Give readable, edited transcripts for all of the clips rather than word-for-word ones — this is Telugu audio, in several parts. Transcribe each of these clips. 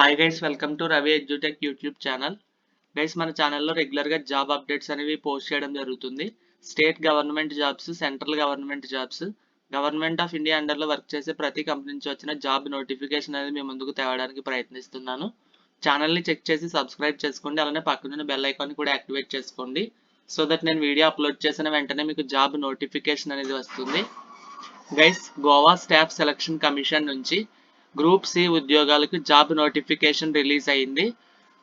Hi guys, welcome to Ravi edutech YouTube channel. Guys, మన ఛానల్లో రెగ్యులర్గా జాబ్ అప్డేట్స్ అనేవి పోస్ట్ చేయడం జరుగుతుంది. State government jobs, central government jobs, government of India అండర్లో వర్క్ చేసే ప్రతి కంపెనీ నుంచి వచ్చిన జాబ్ నోటిఫికేషన్ అనేది మీ ముందుకు తేవడానికి ప్రయత్నిస్తున్నాను. ఛానల్ని చెక్ చేసి సబ్స్క్రైబ్ చేసుకోండి. అలానే పక్కనున్న బెల్ ఐకాన్ కూడా యాక్టివేట్ చేసుకోండి. సో దట్ నేను వీడియో అప్లోడ్ చేసిన వెంటనే మీకు జాబ్ నోటిఫికేషన్ అనేది వస్తుంది. Guys, Goa staff selection commission నుంచి గ్రూప్ సి ఉద్యోగాలకు జాబ్ నోటిఫికేషన్ రిలీజ్ అయింది.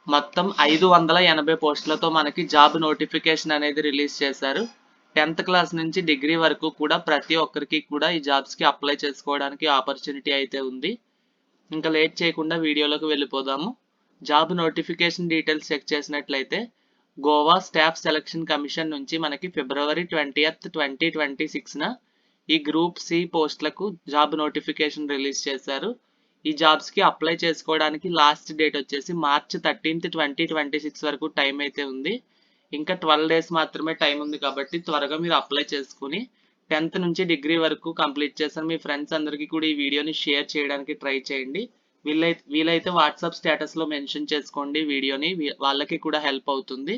మొత్తం 580 పోస్టులతో మనకి జాబ్ నోటిఫికేషన్ అనేది రిలీజ్ చేశారు. 10th క్లాస్ నుంచి డిగ్రీ వరకు కూడా ప్రతి ఒక్కరికి కూడా ఈ జాబ్స్కి అప్లై చేసుకోవడానికి ఆపర్చునిటీ అయితే ఉంది. ఇంకా లేట్ చేయకుండా వీడియోలోకి వెళ్ళిపోదాము. జాబ్ నోటిఫికేషన్ డీటెయిల్స్ చెక్ చేసినట్లయితే గోవా స్టాఫ్ సెలక్షన్ కమిషన్ నుంచి మనకి February 20th, 2026న ఈ గ్రూప్ సి పోస్టులకు జాబ్ నోటిఫికేషన్ రిలీజ్ చేశారు. ఈ జాబ్స్కి అప్లై చేసుకోవడానికి లాస్ట్ డేట్ వచ్చేసి March 13th, 2026 వరకు టైం అయితే ఉంది. ఇంకా 12 days మాత్రమే టైం ఉంది కాబట్టి త్వరగా మీరు అప్లై చేసుకుని 10th నుంచి డిగ్రీ వరకు కంప్లీట్ చేసిన మీ ఫ్రెండ్స్ అందరికీ కూడా ఈ వీడియోని షేర్ చేయడానికి ట్రై చేయండి. వీలైతే వాట్సాప్ స్టేటస్లో మెన్షన్ చేసుకోండి వీడియోని, వాళ్ళకి కూడా హెల్ప్ అవుతుంది.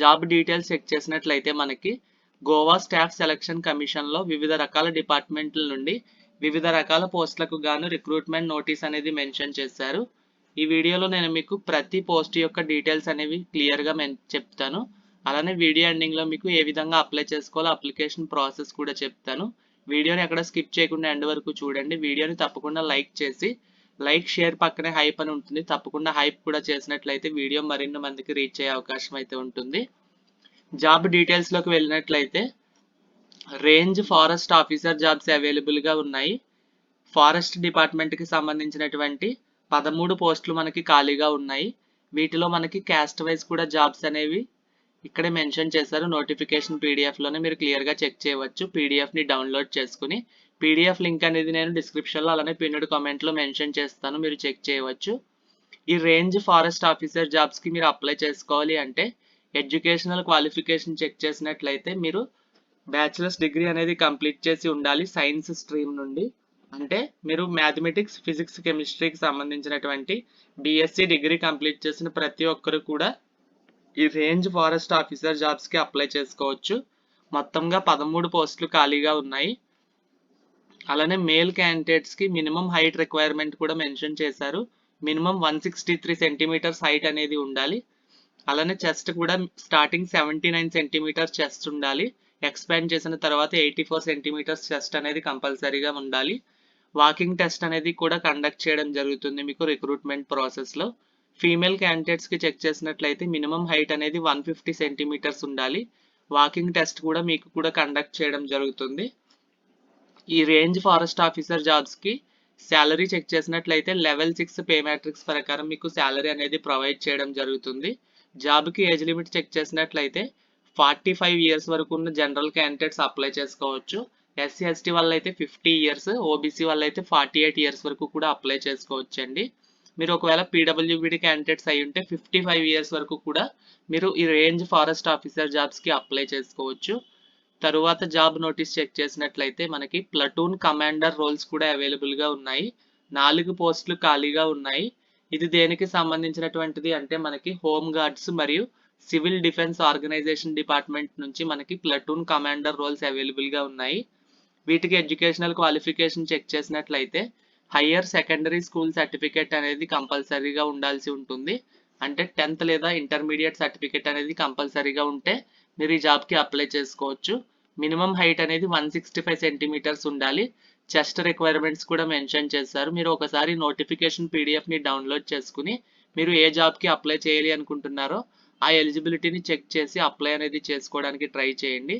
జాబ్ డీటెయిల్స్ చెక్ చేసినట్లయితే మనకి గోవా స్టాఫ్ సెలక్షన్ కమిషన్లో వివిధ రకాల డిపార్ట్మెంట్ల నుండి వివిధ రకాల పోస్టులకు గాను రిక్రూట్మెంట్ నోటీస్ అనేది మెన్షన్ చేశారు. ఈ వీడియోలో నేను మీకు ప్రతి పోస్ట్ యొక్క డీటెయిల్స్ అనేవి క్లియర్గా చెప్తాను. అలానే వీడియో ఎండింగ్లో మీకు ఏ విధంగా అప్లై చేసుకోవాలో అప్లికేషన్ ప్రాసెస్ కూడా చెప్తాను. వీడియోని ఎక్కడ స్కిప్ చేయకుండా ఎండ్ వరకు చూడండి. వీడియోని తప్పకుండా లైక్ చేసి షేర్ పక్కనే హైప్ అని ఉంటుంది, తప్పకుండా హైప్ కూడా చేసినట్లయితే వీడియో మరిన్ని మందికి రీచ్ అయ్యే అవకాశం అయితే ఉంటుంది. జాబ్ డీటెయిల్స్లోకి వెళ్ళినట్లయితే రేంజ్ ఫారెస్ట్ ఆఫీసర్ జాబ్స్ అవైలబుల్గా ఉన్నాయి. ఫారెస్ట్ డిపార్ట్మెంట్కి సంబంధించినటువంటి 13 పోస్టులు మనకి ఖాళీగా ఉన్నాయి. వీటిలో మనకి క్యాస్ట్ వైజ్ కూడా జాబ్స్ అనేవి ఇక్కడే మెన్షన్ చేశారు. నోటిఫికేషన్ పీడిఎఫ్లోనే మీరు క్లియర్గా చెక్ చేయవచ్చు. పీడిఎఫ్ని డౌన్లోడ్ చేసుకుని పీడిఎఫ్ లింక్ అనేది నేను డిస్క్రిప్షన్లో అలానే పిన్నుడ్ కామెంట్లో మెన్షన్ చేస్తాను, మీరు చెక్ చేయవచ్చు. ఈ రేంజ్ ఫారెస్ట్ ఆఫీసర్ జాబ్స్కి మీరు అప్లై చేసుకోవాలి అంటే ఎడ్యుకేషనల్ క్వాలిఫికేషన్ చెక్ చేసినట్లయితే మీరు బ్యాచిలర్స్ డిగ్రీ అనేది కంప్లీట్ చేసి ఉండాలి సైన్స్ స్ట్రీమ్ నుండి. అంటే మీరు మ్యాథమెటిక్స్, ఫిజిక్స్, కెమిస్ట్రీకి సంబంధించినటువంటి బీఎస్సీ డిగ్రీ కంప్లీట్ చేసిన ప్రతి ఒక్కరు కూడా ఈ రేంజ్ ఫారెస్ట్ ఆఫీసర్ జాబ్స్కి అప్లై చేసుకోవచ్చు. మొత్తంగా 13 పోస్టులు ఖాళీగా ఉన్నాయి. అలానే మేల్ క్యాండిడేట్స్కి మినిమం హైట్ రిక్వైర్మెంట్ కూడా మెన్షన్ చేశారు. మినిమం 163 సెంటీమీటర్స్ హైట్ అనేది ఉండాలి. అలానే చెస్ట్ కూడా స్టార్టింగ్ 79 సెంటీమీటర్స్ చెస్ట్ ఉండాలి. ఎక్స్పాండ్ చేసిన తర్వాత 84 సెంటీమీటర్స్ చెస్ట్ అనేది కంపల్సరీగా ఉండాలి. వాకింగ్ టెస్ట్ అనేది కూడా కండక్ట్ చేయడం జరుగుతుంది మీకు రిక్రూట్మెంట్ ప్రాసెస్లో. ఫీమేల్ క్యాండిడేట్స్కి చెక్ చేసినట్లయితే మినిమం హైట్ అనేది 150 సెంటీమీటర్స్ ఉండాలి. వాకింగ్ టెస్ట్ కూడా మీకు కూడా కండక్ట్ చేయడం జరుగుతుంది. ఈ రేంజ్ ఫారెస్ట్ ఆఫీసర్ జాబ్స్కి శాలరీ చెక్ చేసినట్లయితే లెవెల్ 6 పే మ్యాట్రిక్స్ ప్రకారం మీకు శాలరీ అనేది ప్రొవైడ్ చేయడం జరుగుతుంది. జాబ్కి ఏజ్ లిమిట్ చెక్ చేసినట్లయితే 45 ఇయర్స్ వరకు ఉన్న జనరల్ క్యాండిడేట్స్ అప్లై చేసుకోవచ్చు. ఎస్సీ ఎస్టీ వాళ్ళైతే 50 ఇయర్స్, ఓబీసీ వాళ్ళైతే 48 ఇయర్స్ వరకు కూడా అప్లై చేసుకోవచ్చు అండి. మీరు ఒకవేళ పీడబ్ల్యూబీడీ క్యాండిడేట్స్ అయి ఉంటే 55 ఇయర్స్ వరకు కూడా మీరు ఈ రేంజ్ ఫారెస్ట్ ఆఫీసర్ జాబ్స్కి అప్లై చేసుకోవచ్చు. తరువాత జాబ్ నోటీస్ చెక్ చేసినట్లయితే మనకి ప్లటూన్ కమాండర్ రోల్స్ కూడా అవైలబుల్గా ఉన్నాయి. 4 పోస్టులు ఖాళీగా ఉన్నాయి. ఇది దేనికి సంబంధించినటువంటిది అంటే మనకి హోమ్ గార్డ్స్ మరియు సివిల్ డిఫెన్స్ ఆర్గనైజేషన్ డిపార్ట్మెంట్ నుంచి మనకి ప్లటూన్ కమాండర్ రోల్స్ అవైలబుల్గా ఉన్నాయి. వీటికి ఎడ్యుకేషనల్ క్వాలిఫికేషన్ చెక్ చేసినట్లయితే హయ్యర్ సెకండరీ స్కూల్ సర్టిఫికేట్ అనేది కంపల్సరీగా ఉండాల్సి ఉంటుంది. అంటే 10th లేదా ఇంటర్మీడియట్ సర్టిఫికేట్ అనేది కంపల్సరీగా ఉంటే మీరు ఈ జాబ్కి అప్లై చేసుకోవచ్చు. మినిమం హైట్ అనేది 165 సెంటీమీటర్స్ ఉండాలి. చెస్ట్ రిక్వైర్మెంట్స్ కూడా మెన్షన్ చేశారు. మీరు ఒకసారి నోటిఫికేషన్ పీడిఎఫ్ని డౌన్లోడ్ చేసుకుని మీరు ఏ జాబ్కి అప్లై చేయాలి అనుకుంటున్నారో ఆ ఎలిజిబిలిటీని చెక్ చేసి అప్లై అనేది చేసుకోవడానికి ట్రై చేయండి.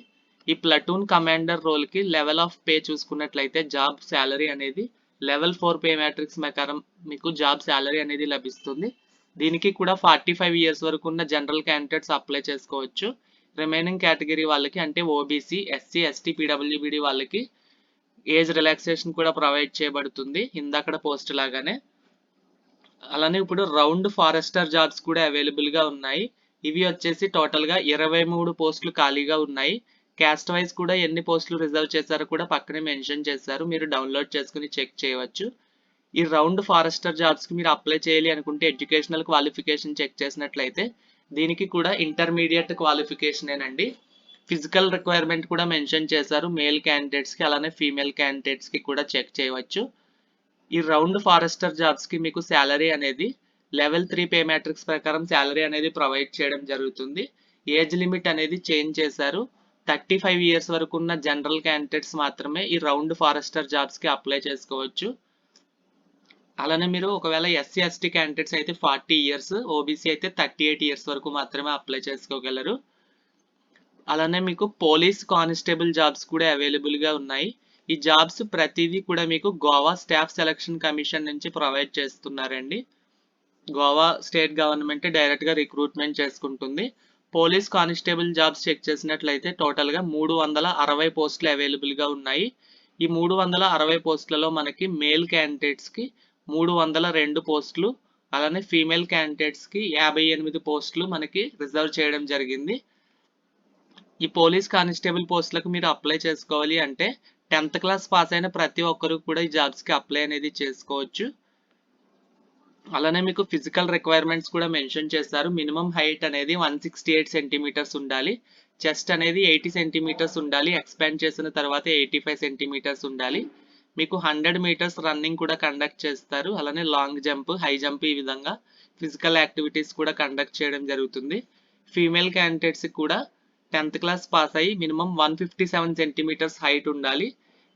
ఈ ప్లటూన్ కమాండర్ రోల్కి లెవెల్ ఆఫ్ పే చూసుకున్నట్లయితే జాబ్ శాలరీ అనేది లెవెల్ 4 పే మ్యాట్రిక్స్ ప్రకారం మీకు జాబ్ శాలరీ అనేది లభిస్తుంది. దీనికి కూడా 45 ఇయర్స్ వరకు ఉన్న జనరల్ క్యాండిడేట్స్ అప్లై చేసుకోవచ్చు. రిమైనింగ్ కేటగిరీ వాళ్ళకి అంటే ఓబీసీ, ఎస్సీ, ఎస్టీ, పీడబ్ల్యూబీడీ వాళ్ళకి ఏజ్ రిలాక్సేషన్ కూడా ప్రొవైడ్ చేయబడుతుంది ఇందాకడ పోస్ట్ లాగానే. అలానే ఇప్పుడు రౌండ్ ఫారెస్టర్ జాబ్స్ కూడా అవైలబుల్గా ఉన్నాయి. ఇవి వచ్చేసి టోటల్గా 23 పోస్టులు ఖాళీగా ఉన్నాయి. క్యాస్ట్ వైజ్ కూడా ఎన్ని పోస్టులు రిజర్వ్ చేశారో కూడా పక్కనే మెన్షన్ చేశారు, మీరు డౌన్లోడ్ చేసుకుని చెక్ చేయవచ్చు. ఈ రౌండ్ ఫారెస్టర్ జాబ్స్కి మీరు అప్లై చేయాలి అనుకుంటే ఎడ్యుకేషనల్ క్వాలిఫికేషన్ చెక్ చేసినట్లయితే దీనికి కూడా ఇంటర్మీడియట్ క్వాలిఫికేషనేనండి. ఫిజికల్ రిక్వైర్మెంట్ కూడా మెన్షన్ చేశారు మేల్ క్యాండిడేట్స్కి, అలానే ఫీమేల్ క్యాండిడేట్స్కి కూడా చెక్ చేయవచ్చు. ఈ రౌండ్ ఫారెస్టర్ జాబ్స్కి మీకు శాలరీ అనేది లెవెల్ 3 పే మ్యాట్రిక్స్ ప్రకారం శాలరీ అనేది ప్రొవైడ్ చేయడం జరుగుతుంది. ఏజ్ లిమిట్ అనేది చేంజ్ చేశారు. 35 ఇయర్స్ వరకు ఉన్న జనరల్ క్యాండిడేట్స్ మాత్రమే ఈ రౌండ్ ఫారెస్టర్ జాబ్స్కి అప్లై చేసుకోవచ్చు. అలానే మీరు ఒకవేళ ఎస్సీ ఎస్టీ క్యాండిడేట్స్ అయితే 40 ఇయర్స్, ఓబీసీ అయితే 38 ఇయర్స్ వరకు మాత్రమే అప్లై చేసుకోగలరు. అలానే మీకు పోలీస్ కానిస్టేబుల్ జాబ్స్ కూడా అవైలబుల్గా ఉన్నాయి. ఈ జాబ్స్ ప్రతిదీ కూడా మీకు గోవా స్టాఫ్ సెలక్షన్ కమిషన్ నుంచి ప్రొవైడ్ చేస్తున్నారండి. గోవా స్టేట్ గవర్నమెంట్ డైరెక్ట్గా రిక్రూట్మెంట్ చేసుకుంటుంది. పోలీస్ కానిస్టేబుల్ జాబ్స్ చెక్ చేసినట్లయితే టోటల్గా 360 పోస్టులు అవైలబుల్గా ఉన్నాయి. ఈ 360 పోస్టులలో మనకి మేల్ క్యాండిడేట్స్కి 302 పోస్టులు, అలానే ఫీమేల్ క్యాండిడేట్స్కి 58 పోస్టులు మనకి రిజర్వ్ చేయడం జరిగింది. ఈ పోలీస్ కానిస్టేబుల్ పోస్టులకు మీరు అప్లై చేసుకోవాలి అంటే 10th క్లాస్ పాస్ అయిన ప్రతి ఒక్కరు కూడా ఈ జాబ్స్కి అప్లై అనేది చేసుకోవచ్చు. అలానే మీకు ఫిజికల్ రిక్వైర్మెంట్స్ కూడా మెన్షన్ చేస్తారు. మినిమం హైట్ అనేది 168 సెంటీమీటర్స్ ఉండాలి, చెస్ట్ అనేది 80 సెంటీమీటర్స్ ఉండాలి, ఎక్స్పాండ్ చేసిన తర్వాత 85 సెంటీమీటర్స్ ఉండాలి. మీకు 100 మీటర్స్ రన్నింగ్ కూడా కండక్ట్ చేస్తారు. అలానే లాంగ్ జంప్, హై జంప్ ఈ విధంగా ఫిజికల్ యాక్టివిటీస్ కూడా కండక్ట్ చేయడం జరుగుతుంది. ఫీమేల్ క్యాండిడేట్స్కి కూడా 10th క్లాస్ పాస్ అయ్యి మినిమం 157 సెంటీమీటర్స్ హైట్ ఉండాలి.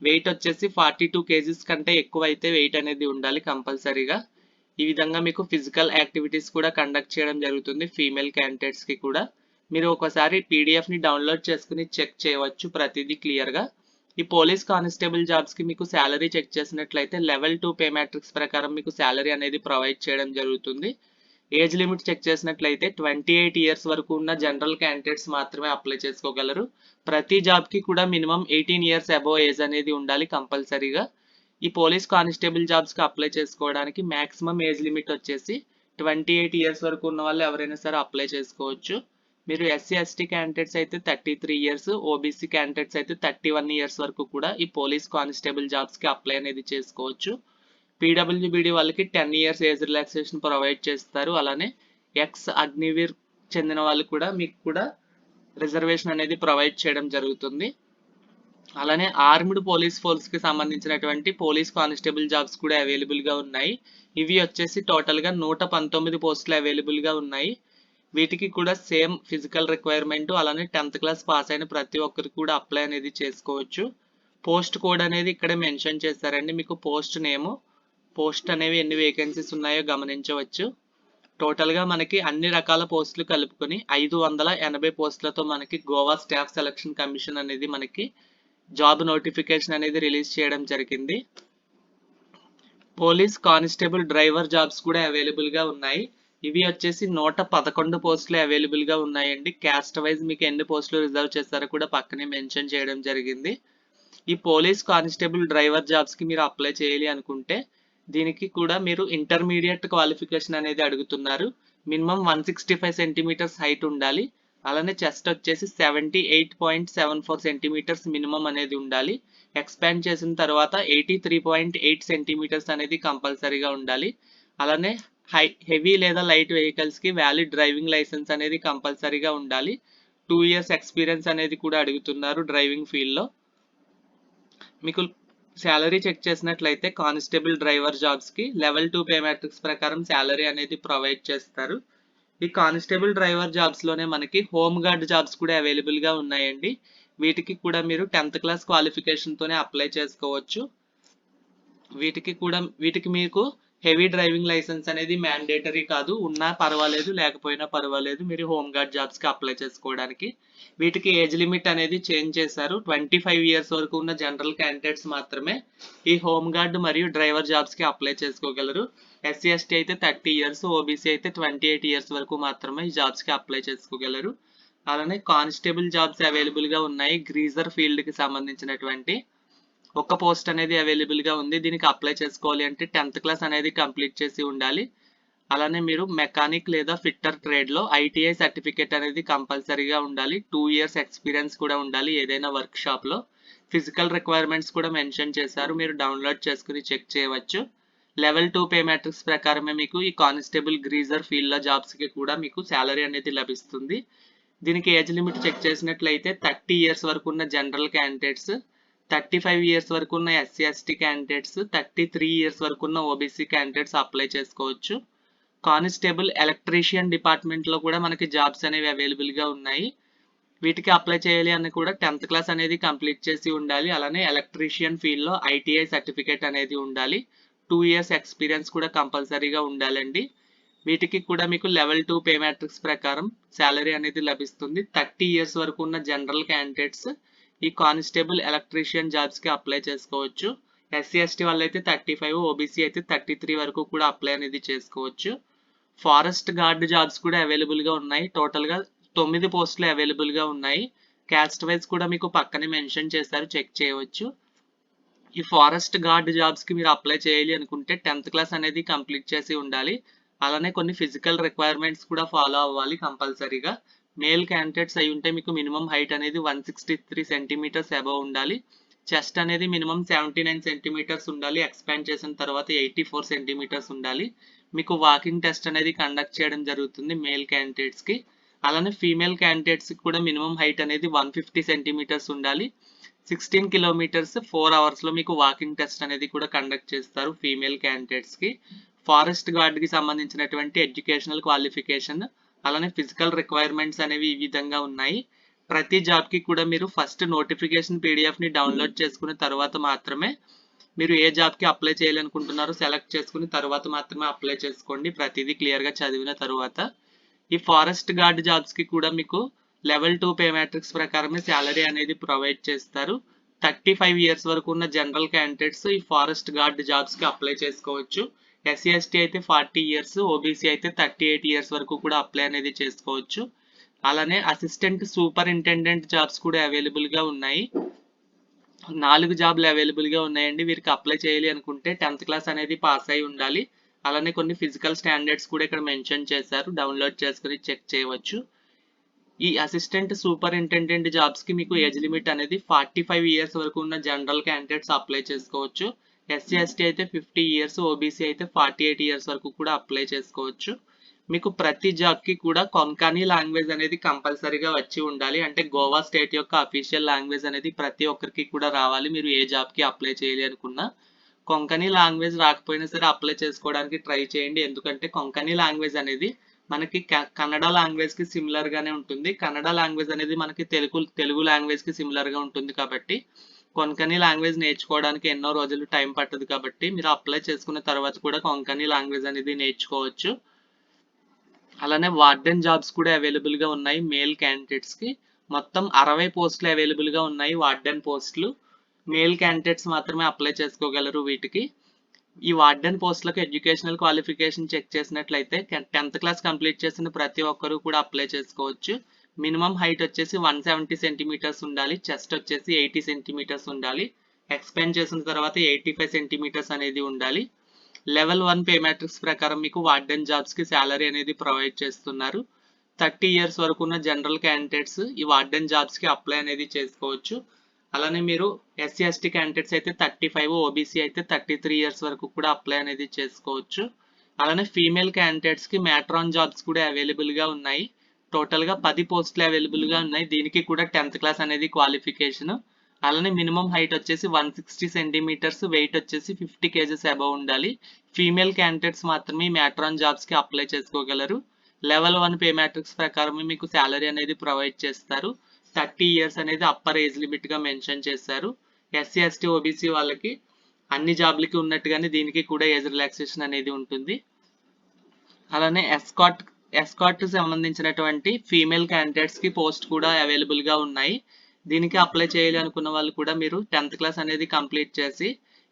వెయిట్ వచ్చేసి 42 కేజీస్ కంటే ఎక్కువ అయితే వెయిట్ అనేది ఉండాలి కంపల్సరీగా. ఈ విధంగా మీకు ఫిజికల్ యాక్టివిటీస్ కూడా కండక్ట్ చేయడం జరుగుతుంది ఫీమేల్ క్యాండిడేట్స్కి కూడా. మీరు ఒకసారి పీడిఎఫ్ని డౌన్లోడ్ చేసుకుని చెక్ చేయవచ్చు ప్రతిదీ క్లియర్గా. ఈ పోలీస్ కానిస్టేబుల్ జాబ్స్కి మీకు శాలరీ చెక్ చేసినట్లయితే లెవెల్ 2 పే మ్యాట్రిక్స్ ప్రకారం మీకు శాలరీ అనేది ప్రొవైడ్ చేయడం జరుగుతుంది. ఏజ్ లిమిట్ చెక్ చేసినట్లయితే 28 ఇయర్స్ వరకు ఉన్న జనరల్ క్యాండిడేట్స్ మాత్రమే అప్లై చేసుకోగలరు. ప్రతి జాబ్కి కూడా మినిమం 18 ఇయర్స్ అబోవ్ ఏజ్ అనేది ఉండాలి కంపల్సరీగా. ఈ పోలీస్ కానిస్టేబుల్ జాబ్స్కి అప్లై చేసుకోవడానికి మ్యాక్సిమం ఏజ్ లిమిట్ వచ్చేసి 28 ఇయర్స్ వరకు ఉన్న వాళ్ళు ఎవరైనా సరే అప్లై చేసుకోవచ్చు. మీరు ఎస్సీ ఎస్టీ క్యాండిడేట్స్ అయితే 33 ఇయర్స్, ఓబీసీ క్యాండిడేట్స్ అయితే 31 ఇయర్స్ వరకు కూడా ఈ పోలీస్ కానిస్టేబుల్ జాబ్స్కి అప్లై అనేది చేసుకోవచ్చు. పీడబ్ల్యూబీడీ వాళ్ళకి 10 ఇయర్స్ ఏజ్ రిలాక్సేషన్ ప్రొవైడ్ చేస్తారు. అలానే ఎక్స్ అగ్నివీర్ చెందిన వాళ్ళు కూడా మీకు కూడా రిజర్వేషన్ అనేది ప్రొవైడ్ చేయడం జరుగుతుంది. అలానే ఆర్మ్డ్ పోలీస్ ఫోర్స్కి సంబంధించినటువంటి పోలీస్ కానిస్టేబుల్ జాబ్స్ కూడా అవైలబుల్గా ఉన్నాయి. ఇవి వచ్చేసి టోటల్గా 119 పోస్టులు అవైలబుల్గా ఉన్నాయి. వీటికి కూడా సేమ్ ఫిజికల్ రిక్వైర్మెంట్, అలానే 10th క్లాస్ పాస్ అయిన ప్రతి ఒక్కరికి కూడా అప్లై అనేది చేసుకోవచ్చు. పోస్ట్ కోడ్ అనేది ఇక్కడే మెన్షన్ చేస్తారండి. మీకు పోస్ట్ నేము, పోస్ట్ అనేవి ఎన్ని వేకెన్సీస్ ఉన్నాయో గమనించవచ్చు. టోటల్గా మనకి అన్ని రకాల పోస్టులు కలుపుకొని 580 పోస్టులతో మనకి గోవా స్టాఫ్ సెలక్షన్ కమిషన్ అనేది మనకి జాబ్ నోటిఫికేషన్ అనేది రిలీజ్ చేయడం జరిగింది. పోలీస్ కానిస్టేబుల్ డ్రైవర్ జాబ్స్ కూడా అవైలబుల్గా ఉన్నాయి. ఇవి వచ్చేసి 111 పోస్టులు అవైలబుల్గా ఉన్నాయండి. క్యాస్ట్ వైజ్ మీకు ఎన్ని పోస్టులు రిజర్వ్ చేస్తారో కూడా పక్కనే మెన్షన్ చేయడం జరిగింది. ఈ పోలీస్ కానిస్టేబుల్ డ్రైవర్ జాబ్స్కి మీరు అప్లై చేయాలి అనుకుంటే దీనికి కూడా మీరు ఇంటర్మీడియట్ క్వాలిఫికేషన్ అనేది అడుగుతున్నారు. మినిమం 165 సెంటీమీటర్స్ హైట్ ఉండాలి. అలానే చెస్ట్ వచ్చేసి 78.74 సెంటీమీటర్స్ మినిమం అనేది ఉండాలి. ఎక్స్పాండ్ చేసిన తర్వాత 83.8 సెంటీమీటర్స్ అనేది కంపల్సరీగా ఉండాలి. అలానే హెవీ లేదా లైట్ వెహికల్స్కి వ్యాలిడ్ డ్రైవింగ్ లైసెన్స్ అనేది కంపల్సరీగా ఉండాలి. 2 ఇయర్స్ ఎక్స్పీరియన్స్ అనేది కూడా అడుగుతున్నారు డ్రైవింగ్ ఫీల్డ్లో. మీకు శాలరీ చెక్ చేసినట్లయితే కానిస్టేబుల్ డ్రైవర్ జాబ్స్కి లెవెల్ 2 పే మ్యాట్రిక్స్ ప్రకారం శాలరీ అనేది ప్రొవైడ్ చేస్తారు. ఈ కానిస్టేబుల్ డ్రైవర్ జాబ్స్లోనే మనకి హోమ్ గార్డ్ జాబ్స్ కూడా అవైలబుల్గా ఉన్నాయండి. వీటికి కూడా మీరు 10th క్లాస్ క్వాలిఫికేషన్తోనే అప్లై చేసుకోవచ్చు. వీటికి మీకు హెవీ డ్రైవింగ్ లైసెన్స్ అనేది మ్యాండేటరీ కాదు, ఉన్నా పర్వాలేదు లేకపోయినా పర్వాలేదు మీరు హోమ్ గార్డ్ జాబ్స్కి అప్లై చేసుకోవడానికి. వీటికి ఏజ్ లిమిట్ అనేది చేంజ్ చేశారు. 25 ఇయర్స్ వరకు ఉన్న జనరల్ క్యాండిడేట్స్ మాత్రమే ఈ హోమ్ గార్డ్ మరియు డ్రైవర్ జాబ్స్కి అప్లై చేసుకోగలరు. ఎస్సీ ఎస్టీ అయితే 30 ఇయర్స్, ఓబీసీ అయితే 28 ఇయర్స్ వరకు మాత్రమే ఈ జాబ్స్కి అప్లై చేసుకోగలరు. అలానే కానిస్టేబుల్ జాబ్స్ అవైలబుల్గా ఉన్నాయి. గ్రీజర్ ఫీల్డ్కి సంబంధించినటువంటి ఒక పోస్ట్ అనేది అవైలబుల్గా ఉంది. దీనికి అప్లై చేసుకోవాలి అంటే 10th క్లాస్ అనేది కంప్లీట్ చేసి ఉండాలి. అలానే మీరు మెకానిక్ లేదా ఫిట్టర్ ట్రేడ్లో ఐటీఐ సర్టిఫికేట్ అనేది కంపల్సరీగా ఉండాలి. 2 ఇయర్స్ ఎక్స్పీరియన్స్ కూడా ఉండాలి ఏదైనా వర్క్ షాప్లో. ఫిజికల్ రిక్వైర్మెంట్స్ కూడా మెన్షన్ చేశారు, మీరు డౌన్లోడ్ చేసుకుని చెక్ చేయవచ్చు. లెవెల్ 2 పే మ్యాట్రిక్స్ ప్రకారమే మీకు ఈ కానిస్టేబుల్ గ్రీజర్ ఫీల్డ్‌లో జాబ్స్‌కి కూడా మీకు సాలరీ అనేది లభిస్తుంది. దీనికి ఏజ్ లిమిట్ చెక్ చేసినట్లయితే 30 ఇయర్స్ వరకు ఉన్న జనరల్ క్యాండిడేట్స్, 35 ఇయర్స్ వరకు ఉన్న ఎస్సీ ఎస్టీ క్యాండిడేట్స్, 33 ఇయర్స్ వరకు ఉన్న ఓబీసీ క్యాండిడేట్స్ అప్లై చేసుకోవచ్చు. కానిస్టేబుల్ ఎలక్ట్రీషియన్ డిపార్ట్మెంట్లో కూడా మనకి జాబ్స్ అనేవి అవైలబుల్గా ఉన్నాయి. వీటికి అప్లై చేయాలి అని కూడా 10th క్లాస్ అనేది కంప్లీట్ చేసి ఉండాలి. అలానే ఎలక్ట్రీషియన్ ఫీల్డ్లో ఐటీఐ సర్టిఫికేట్ అనేది ఉండాలి. 2 ఇయర్స్ ఎక్స్పీరియన్స్ కూడా కంపల్సరీగా ఉండాలండి. వీటికి కూడా మీకు లెవెల్ 2 పే మ్యాట్రిక్స్ ప్రకారం సాలరీ అనేది లభిస్తుంది. 30 ఇయర్స్ వరకు ఉన్న జనరల్ క్యాండిడేట్స్ ఈ కానిస్టేబుల్ ఎలక్ట్రీషియన్ జాబ్స్కి అప్లై చేసుకోవచ్చు. ఎస్సీ ఎస్టీ వాళ్ళైతే 35, ఓబీసీ అయితే 33 వరకు కూడా అప్లై అనేది చేసుకోవచ్చు. ఫారెస్ట్ గార్డ్ జాబ్స్ కూడా అవైలబుల్గా ఉన్నాయి. టోటల్గా 9 పోస్టులు అవైలబుల్గా ఉన్నాయి. క్యాస్ట్ వైజ్ కూడా మీకు పక్కనే మెన్షన్ చేశారు, చెక్ చేయవచ్చు. ఈ ఫారెస్ట్ గార్డ్ జాబ్స్కి మీరు అప్లై చేయాలి అనుకుంటే 10th క్లాస్ అనేది కంప్లీట్ చేసి ఉండాలి. అలానే కొన్ని ఫిజికల్ రిక్వైర్మెంట్స్ కూడా ఫాలో అవ్వాలి కంపల్సరీగా. మేల్ క్యాండిడేట్స్ అయి ఉంటే మీకు మినిమం హైట్ అనేది 163 సెంటీమీటర్స్ అబవ్ ఉండాలి. చెస్ట్ అనేది మినిమం 79 సెంటీమీటర్స్ ఉండాలి. ఎక్స్పాండ్ చేసిన తర్వాత 84 సెంటీమీటర్స్ ఉండాలి. మీకు వాకింగ్ టెస్ట్ అనేది కండక్ట్ చేయడం జరుగుతుంది మేల్ క్యాండిడేట్స్కి. అలానే ఫీమేల్ క్యాండిడేట్స్కి కూడా మినిమం హైట్ అనేది 150 సెంటీమీటర్స్ ఉండాలి. 16 కిలోమీటర్స్ 4 అవర్స్లో మీకు వాకింగ్ టెస్ట్ అనేది కూడా కండక్ట్ చేస్తారు ఫీమేల్ క్యాండిడేట్స్కి. ఫారెస్ట్ గార్డ్కి సంబంధించినటువంటి ఎడ్యుకేషనల్ క్వాలిఫికేషన్ అలానే ఫిజికల్ రిక్వైర్మెంట్స్ అనేవి ఈ విధంగా ఉన్నాయి. ప్రతి జాబ్కి కూడా మీరు ఫస్ట్ నోటిఫికేషన్ పీడిఎఫ్ని డౌన్లోడ్ చేసుకున్న తర్వాత మాత్రమే మీరు ఏ జాబ్కి అప్లై చేయాలనుకుంటున్నారో సెలెక్ట్ చేసుకుని తర్వాత మాత్రమే అప్లై చేసుకోండి, ప్రతిదీ క్లియర్గా చదివిన తర్వాత. ఈ ఫారెస్ట్ గార్డ్ జాబ్స్కి కూడా మీకు లెవెల్ 2 పే మ్యాట్రిక్స్ ప్రకారమే శాలరీ అనేది ప్రొవైడ్ చేస్తారు. 35 ఇయర్స్ వరకు ఉన్న జనరల్ క్యాండిడేట్స్ ఈ ఫారెస్ట్ గార్డ్ జాబ్స్కి అప్లై చేసుకోవచ్చు. ఎస్సీ ఎస్టీ అయితే 40 ఇయర్స్, ఓబీసీ అయితే 38 ఇయర్స్ వరకు కూడా అప్లై అనేది చేసుకోవచ్చు. అలానే అసిస్టెంట్ సూపరింటెండెంట్ జాబ్స్ కూడా అవైలబుల్గా ఉన్నాయి. 4 జాబ్లు అవైలబుల్గా ఉన్నాయండి. వీరికి అప్లై చేయాలి అనుకుంటే 10th క్లాస్ అనేది పాస్ అయి ఉండాలి. అలానే కొన్ని ఫిజికల్ స్టాండర్డ్స్ కూడా ఇక్కడ మెన్షన్ చేశారు, డౌన్లోడ్ చేసుకుని చెక్ చేయవచ్చు. ఈ అసిస్టెంట్ సూపరింటెండెంట్ జాబ్స్కి మీకు ఏజ్ లిమిట్ అనేది 45 ఇయర్స్ వరకు ఉన్న జనరల్ క్యాండిడేట్స్ అప్లై చేసుకోవచ్చు. ఎస్సీ ఎస్టీ అయితే 50 ఇయర్స్, ఓబీసీ అయితే 48 ఇయర్స్ వరకు కూడా అప్లై చేసుకోవచ్చు. మీకు ప్రతి జాబ్కి కూడా కొంకణి లాంగ్వేజ్ అనేది కంపల్సరీగా వచ్చి ఉండాలి. అంటే గోవా స్టేట్ యొక్క అఫీషియల్ లాంగ్వేజ్ అనేది ప్రతి ఒక్కరికి కూడా రావాలి. మీరు ఏ జాబ్కి అప్లై చేయాలి అనుకున్నా కొంకణి లాంగ్వేజ్ రాకపోయినా సరే అప్లై చేసుకోవడానికి ట్రై చేయండి. ఎందుకంటే కొంకణి లాంగ్వేజ్ అనేది మనకి కన్నడ లాంగ్వేజ్కి సిమిలర్గానే ఉంటుంది. కన్నడ లాంగ్వేజ్ అనేది మనకి తెలుగు లాంగ్వేజ్కి సిమిలర్గా ఉంటుంది కాబట్టి కొంకణి లాంగ్వేజ్ నేర్చుకోవడానికి ఎన్నో రోజులు టైం పట్టదు. కాబట్టి మీరు అప్లై చేసుకున్న తర్వాత కూడా కొంకణి లాంగ్వేజ్ అనేది నేర్చుకోవచ్చు. అలానే వార్డెన్ జాబ్స్ కూడా అవైలబుల్గా ఉన్నాయి మేల్ క్యాండిడేట్స్కి. మొత్తం 60 పోస్టులు అవైలబుల్గా ఉన్నాయి వార్డెన్ పోస్టులు. మేల్ క్యాండిడేట్స్ మాత్రమే అప్లై చేసుకోగలరు వీటికి. ఈ వార్డెన్ పోస్టులకు ఎడ్యుకేషనల్ క్వాలిఫికేషన్ చెక్ చేసినట్లయితే 10th క్లాస్ కంప్లీట్ చేసిన ప్రతి ఒక్కరూ కూడా అప్లై చేసుకోవచ్చు. మినిమం హైట్ వచ్చేసి 170 సెంటీమీటర్స్ ఉండాలి. చెస్ట్ వచ్చేసి 80 సెంటీమీటర్స్ ఉండాలి. ఎక్స్పాండ్ చేసిన తర్వాత 85 సెంటీమీటర్స్ అనేది ఉండాలి. లెవెల్ 1 పే మ్యాట్రిక్స్ ప్రకారం మీకు వార్డెన్ జాబ్స్కి శాలరీ అనేది ప్రొవైడ్ చేస్తున్నారు. 30 ఇయర్స్ వరకు ఉన్న జనరల్ క్యాండిడేట్స్ ఈ వార్డెన్ జాబ్స్కి అప్లై అనేది చేసుకోవచ్చు. అలానే మీరు ఎస్సీ ఎస్టీ క్యాండిడేట్స్ అయితే 35, ఓబీసీ అయితే 33 ఇయర్స్ వరకు కూడా అప్లై అనేది చేసుకోవచ్చు. అలానే ఫీమేల్ క్యాండిడేట్స్కి మ్యాట్రాన్ జాబ్స్ కూడా అవైలబుల్గా ఉన్నాయి. టోటల్గా 10 పోస్టులు అవైలబుల్గా ఉన్నాయి. దీనికి కూడా 10th క్లాస్ అనేది క్వాలిఫికేషన్. అలానే మినిమం హైట్ వచ్చేసి 160 సెంటీమీటర్స్, వెయిట్ వచ్చేసి 50 కేజెస్ అబవ్ ఉండాలి. ఫీమేల్ క్యాండిడేట్స్ మాత్రమే మ్యాట్రాన్ జాబ్స్కి అప్లై చేసుకోగలరు. లెవెల్ 1 పే మ్యాట్రిక్స్ ప్రకారమే మీకు శాలరీ అనేది ప్రొవైడ్ చేస్తారు. 30 ఇయర్స్ అనేది అప్పర్ ఏజ్ లిమిట్గా మెన్షన్ చేశారు. ఎస్సీ ఎస్టీ ఓబీసీ వాళ్ళకి అన్ని జాబ్లకి ఉన్నట్టుగానే దీనికి కూడా ఏజ్ రిలాక్సేషన్ అనేది ఉంటుంది. అలానే ఎస్కాట్ సంబంధించినటువంటి ఫీమేల్ క్యాండిడేట్స్కి పోస్ట్ కూడా అవైలబుల్గా ఉన్నాయి. దీనికి అప్లై చేయాలి అనుకున్న వాళ్ళు కూడా మీరు 10th క్లాస్ అనేది కంప్లీట్ చేసి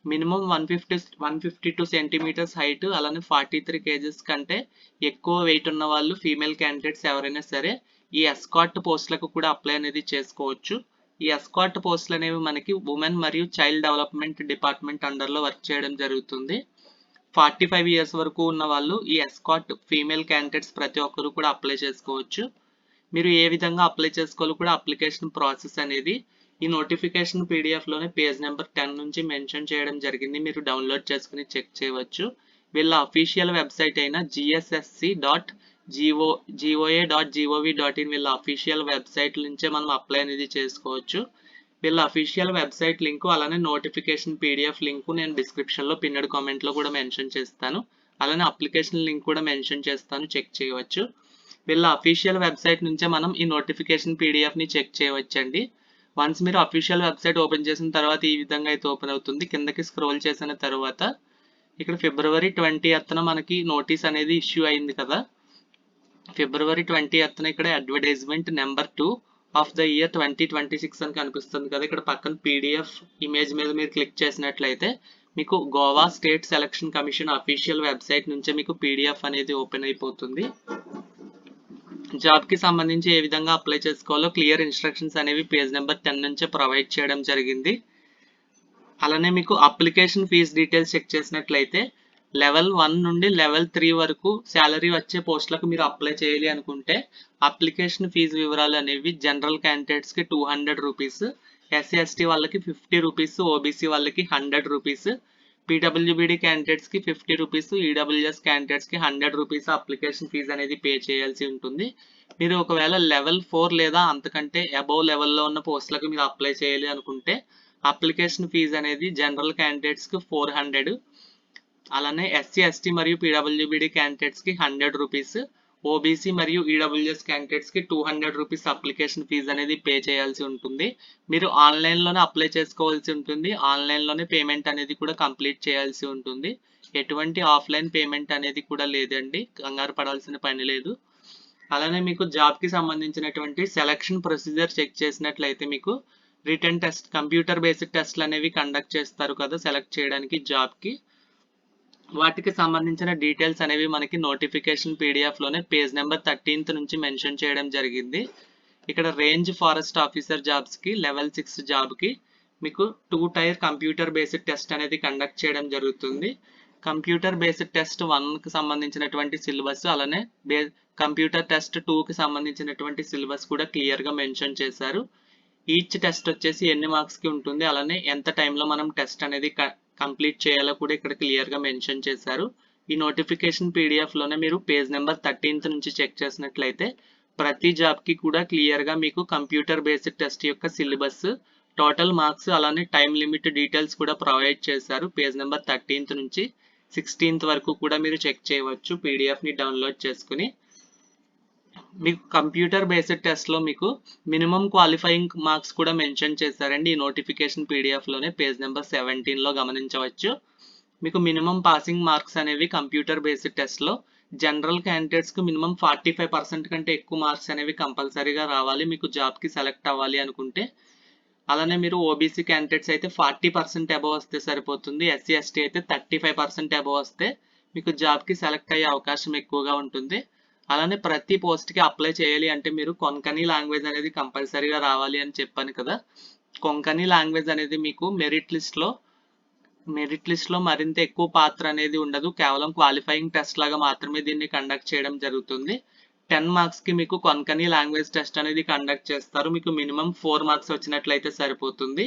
మినిమం 152 సెంటీమీటర్స్ హైట్ అలానే 43 కేజెస్ కంటే ఎక్కువ వెయిట్ ఉన్న వాళ్ళు ఫీమేల్ క్యాండిడేట్స్ ఎవరైనా సరే ఈ ఎస్కాట్ పోస్టులకు కూడా అప్లై అనేది చేసుకోవచ్చు. ఈ ఎస్కాట్ పోస్టులు అనేవి మనకి ఉమెన్ మరియు చైల్డ్ డెవలప్మెంట్ డిపార్ట్మెంట్ అండర్లో వర్క్ చేయడం జరుగుతుంది. 45 ఇయర్స్ వరకు ఉన్న వాళ్ళు ఈ ఎస్కాట్ ఫీమేల్ క్యాండిడేట్స్ ప్రతి ఒక్కరు కూడా అప్లై చేసుకోవచ్చు. మీరు ఏ విధంగా అప్లై చేసుకోవాలో కూడా అప్లికేషన్ ప్రాసెస్ అనేది ఈ నోటిఫికేషన్ పీడిఎఫ్లోనే పేజ్ నెంబర్ 10 నుంచి మెన్షన్ చేయడం జరిగింది. మీరు డౌన్లోడ్ చేసుకుని చెక్ చేయవచ్చు. వీళ్ళ అఫీషియల్ వెబ్సైట్ అయిన gssc.goa.gov.in వీళ్ళ అఫీషియల్ వెబ్సైట్ నుంచే మనం అప్లై అనేది చేసుకోవచ్చు. వీళ్ళ అఫీషియల్ వెబ్సైట్ లింకు అలానే నోటిఫికేషన్ పీడిఎఫ్ లింకు నేను డిస్క్రిప్షన్లో పిన్నెడ్ కామెంట్లో కూడా మెన్షన్ చేస్తాను. అలానే అప్లికేషన్ లింక్ కూడా మెన్షన్ చేస్తాను, చెక్ చేయవచ్చు. వీళ్ళ అఫీషియల్ వెబ్సైట్ నుంచే మనం ఈ నోటిఫికేషన్ పీడిఎఫ్ని చెక్ చేయవచ్చండి. వన్స్ మీరు అఫీషియల్ వెబ్సైట్ ఓపెన్ చేసిన తర్వాత ఈ విధంగా అయితే ఓపెన్ అవుతుంది. కిందకి స్క్రోల్ చేసిన తర్వాత ఇక్కడ February 20th మనకి నోటీస్ అనేది ఇష్యూ అయింది కదా. February 20th ఇక్కడ advertisement number 2 of the year 2026 అని కనిపిస్తుంది కదా. ఇక్కడ పక్కన పీడిఎఫ్ ఇమేజ్ మీద మీరు క్లిక్ చేసినట్లయితే మీకు Goa state selection commission official website నుంచే మీకు పీడిఎఫ్ అనేది ఓపెన్ అయిపోతుంది. జాబ్కి సంబంధించి ఏ విధంగా అప్లై చేసుకోవాలో క్లియర్ ఇన్స్ట్రక్షన్స్ అనేవి పేజ్ నెంబర్ 10 నుంచే ప్రొవైడ్ చేయడం జరిగింది. అలానే మీకు అప్లికేషన్ ఫీజ్ డీటెయిల్స్ చెక్ చేసినట్లయితే లెవెల్ 1 నుండి లెవెల్ 3 వరకు శాలరీ వచ్చే పోస్టులకు మీరు అప్లై చేయాలి అనుకుంటే అప్లికేషన్ ఫీజు వివరాలు అనేవి జనరల్ క్యాండిడేట్స్కి 200 రూపీస్, SC/ST వాళ్ళకి 50 రూపీస్, ఓబీసీ వాళ్ళకి 100 రూపీస్, పీడబ్ల్యూబీడీ క్యాండిడేట్స్కి 50 రూపీస్, ఈడబ్ల్యూఎస్ క్యాండిడేట్స్కి 100 రూపీస్ అప్లికేషన్ ఫీజు అనేది పే చేయాల్సి ఉంటుంది. మీరు ఒకవేళ లెవెల్ 4 లేదా అంతకంటే అబౌవ్ లెవెల్లో ఉన్న పోస్టులకు మీరు అప్లై చేయాలి అనుకుంటే అప్లికేషన్ ఫీజు అనేది జనరల్ క్యాండిడేట్స్కి 400, అలానే SC/ST మరియు పీడబ్ల్యూబీడీ క్యాండిడేట్స్కి 100 రూపీస్, ఓబీసీ మరియు ఈడబ్ల్యూఎస్ క్యాండిడేట్స్కి 200 రూపీస్ అప్లికేషన్ ఫీజు అనేది పే చేయాల్సి ఉంటుంది. మీరు ఆన్లైన్లోనే అప్లై చేసుకోవాల్సి ఉంటుంది. ఆన్లైన్లోనే పేమెంట్ అనేది కూడా కంప్లీట్ చేయాల్సి ఉంటుంది. ఎటువంటి ఆఫ్లైన్ పేమెంట్ అనేది కూడా లేదండి, కంగారు పడాల్సిన పని లేదు. అలానే మీకు జాబ్కి సంబంధించినటువంటి సెలక్షన్ ప్రొసీజర్ చెక్ చేసినట్లయితే మీకు రిటన్ టెస్ట్, కంప్యూటర్ బేస్డ్ టెస్ట్లు అనేవి కండక్ట్ చేస్తారు కదా సెలెక్ట్ చేయడానికి జాబ్కి. వాటికి సంబంధించిన డీటెయిల్స్ అనేవి మనకి నోటిఫికేషన్ పీడిఎఫ్లోనే పేజ్ నెంబర్ 13 నుంచి మెన్షన్ చేయడం జరిగింది. ఇక్కడ రేంజ్ ఫారెస్ట్ ఆఫీసర్ జాబ్స్కి లెవెల్ 6 జాబ్కి మీకు 2 టైర్ కంప్యూటర్ బేస్డ్ టెస్ట్ అనేది కండక్ట్ చేయడం జరుగుతుంది. కంప్యూటర్ బేస్డ్ టెస్ట్ 1కి సంబంధించినటువంటి సిలబస్ అలానే కంప్యూటర్ టెస్ట్ 2కి సంబంధించినటువంటి సిలబస్ కూడా క్లియర్గా మెన్షన్ చేశారు. ఈచ్ టెస్ట్ వచ్చేసి ఎన్ని మార్క్స్కి ఉంటుంది, అలానే ఎంత టైంలో మనం టెస్ట్ అనేది కంప్లీట్ చేయాలో కూడా ఇక్కడ క్లియర్గా మెన్షన్ చేశారు. ఈ నోటిఫికేషన్ పీడిఎఫ్లోనే మీరు పేజ్ నెంబర్ 13 నుంచి చెక్ చేసినట్లయితే ప్రతి జాబ్కి కూడా క్లియర్గా మీకు కంప్యూటర్ బేస్డ్ టెస్ట్ యొక్క సిలబస్, టోటల్ మార్క్స్ అలానే టైం లిమిట్ డీటెయిల్స్ కూడా ప్రొవైడ్ చేశారు. పేజ్ నెంబర్ 13 నుంచి 16th వరకు కూడా మీరు చెక్ చేయవచ్చు పీడిఎఫ్ని డౌన్లోడ్ చేసుకుని. మీకు కంప్యూటర్ బేస్డ్ టెస్ట్లో మీకు మినిమం క్వాలిఫైయింగ్ మార్క్స్ కూడా మెన్షన్ చేశారండి. ఈ నోటిఫికేషన్ పీడిఎఫ్లోనే పేజ్ నెంబర్ 17లో గమనించవచ్చు. మీకు మినిమం పాసింగ్ మార్క్స్ అనేవి కంప్యూటర్ బేస్డ్ టెస్ట్లో జనరల్ క్యాండిడేట్స్కి మినిమం 45% కంటే ఎక్కువ మార్క్స్ అనేవి కంపల్సరీగా రావాలి మీకు జాబ్కి సెలెక్ట్ అవ్వాలి అనుకుంటే. అలానే మీరు ఓబీసీ క్యాండిడేట్స్ అయితే 40% అబవ్ వస్తే సరిపోతుంది. SC/ST అయితే 35% అబవ్ వస్తే మీకు జాబ్కి సెలెక్ట్ అయ్యే అవకాశం ఎక్కువగా ఉంటుంది. అలానే ప్రతి పోస్ట్కి అప్లై చేయాలి అంటే మీరు కొంకణి లాంగ్వేజ్ అనేది కంపల్సరీగా రావాలి అని చెప్పాను కదా. కొంకణి లాంగ్వేజ్ అనేది మీకు మెరిట్ లిస్ట్లో మరింత ఎక్కువ పాత్ర అనేది ఉండదు. కేవలం క్వాలిఫైయింగ్ టెస్ట్ లాగా మాత్రమే దీన్ని కండక్ట్ చేయడం జరుగుతుంది. 10 మార్క్స్కి మీకు కొంకణి లాంగ్వేజ్ టెస్ట్ అనేది కండక్ట్ చేస్తారు. మీకు మినిమం 4 మార్క్స్ వచ్చినట్లయితే సరిపోతుంది.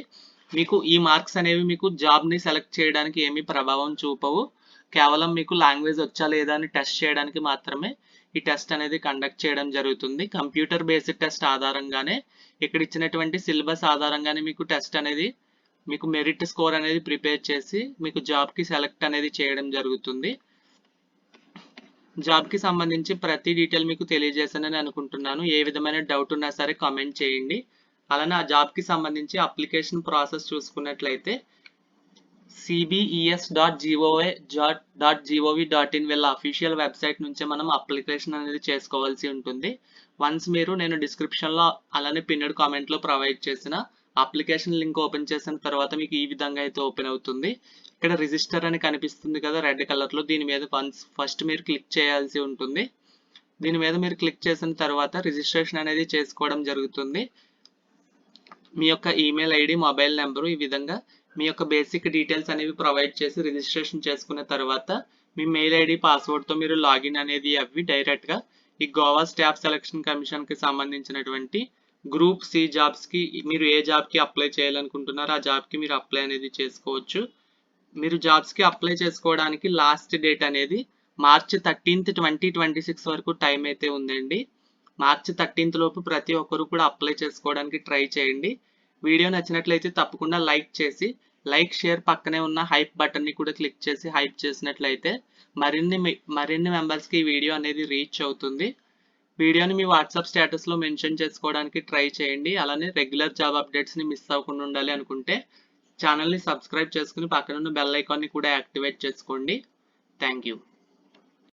మీకు ఈ మార్క్స్ అనేవి మీకు జాబ్ని సెలెక్ట్ చేయడానికి ఏమీ ప్రభావం చూపవు. కేవలం మీకు లాంగ్వేజ్ వచ్చా లేదా అని టెస్ట్ చేయడానికి మాత్రమే ఈ టెస్ట్ అనేది కండక్ట్ చేయడం జరుగుతుంది. కంప్యూటర్ బేస్డ్ టెస్ట్ ఆధారంగానే ఇక్కడ ఇచ్చినటువంటి సిలబస్ ఆధారంగానే మీకు టెస్ట్ అనేది మీకు మెరిట్ స్కోర్ అనేది ప్రిపేర్ చేసి మీకు జాబ్కి సెలెక్ట్ అనేది చేయడం జరుగుతుంది. జాబ్కి సంబంధించి ప్రతి డీటెయిల్ మీకు తెలియజేశానని అనుకుంటున్నాను. ఏ విధమైన డౌట్ ఉన్నా సరే కామెంట్ చేయండి. అలానే ఆ జాబ్కి సంబంధించి అప్లికేషన్ ప్రాసెస్ చూసుకున్నట్లయితే cbes.goa.gov.in వీళ్ళ అఫీషియల్ వెబ్సైట్ నుంచే మనం అప్లికేషన్ అనేది చేసుకోవాల్సి ఉంటుంది. వన్స్ నేను డిస్క్రిప్షన్లో అలానే పిన్నెడ్ కామెంట్లో ప్రొవైడ్ చేసిన అప్లికేషన్ లింక్ ఓపెన్ చేసిన తర్వాత మీకు ఈ విధంగా అయితే ఓపెన్ అవుతుంది. ఇక్కడ రిజిస్టర్ అని కనిపిస్తుంది కదా రెడ్ కలర్లో, దీని మీద ఫస్ట్ మీరు క్లిక్ చేయాల్సి ఉంటుంది. దీని మీద మీరు క్లిక్ చేసిన తర్వాత రిజిస్ట్రేషన్ అనేది చేసుకోవడం జరుగుతుంది. మీ యొక్క ఈమెయిల్ ఐడి, మొబైల్ నెంబరు, ఈ విధంగా మీ యొక్క బేసిక్ డీటెయిల్స్ అనేవి ప్రొవైడ్ చేసి రిజిస్ట్రేషన్ చేసుకున్న తర్వాత మీ మెయిల్ ఐడి, పాస్వర్డ్తో మీరు లాగిన్ అనేది అవి డైరెక్ట్గా ఈ గోవా స్టాఫ్ సెలక్షన్ కమిషన్కి సంబంధించినటువంటి గ్రూప్ సి జాబ్స్కి మీరు ఏ జాబ్కి అప్లై చేయాలనుకుంటున్నారో ఆ జాబ్కి మీరు అప్లై అనేది చేసుకోవచ్చు. మీరు జాబ్స్కి అప్లై చేసుకోవడానికి లాస్ట్ డేట్ అనేది మార్చ్ 13th 2026 వరకు టైం అయితే ఉందండి. మార్చ్ 13th లోపు ప్రతి ఒక్కరు కూడా అప్లై చేసుకోవడానికి ట్రై చేయండి. వీడియో నచ్చినట్లయితే తప్పకుండా లైక్ చేసి షేర్ పక్కనే ఉన్న హైప్ బటన్ని కూడా క్లిక్ చేసి హైప్ చేసినట్లయితే మరిన్ని మెంబర్స్కి ఈ వీడియో అనేది రీచ్ అవుతుంది. వీడియోని మీ వాట్సాప్ స్టేటస్లో మెన్షన్ చేసుకోవడానికి ట్రై చేయండి. అలానే రెగ్యులర్ జాబ్ అప్డేట్స్ని మిస్ అవ్వకుండా ఉండాలి అనుకుంటే ఛానల్ని సబ్స్క్రైబ్ చేసుకుని పక్కనున్న బెల్ ఐకాన్ని కూడా యాక్టివేట్ చేసుకోండి. Thank you.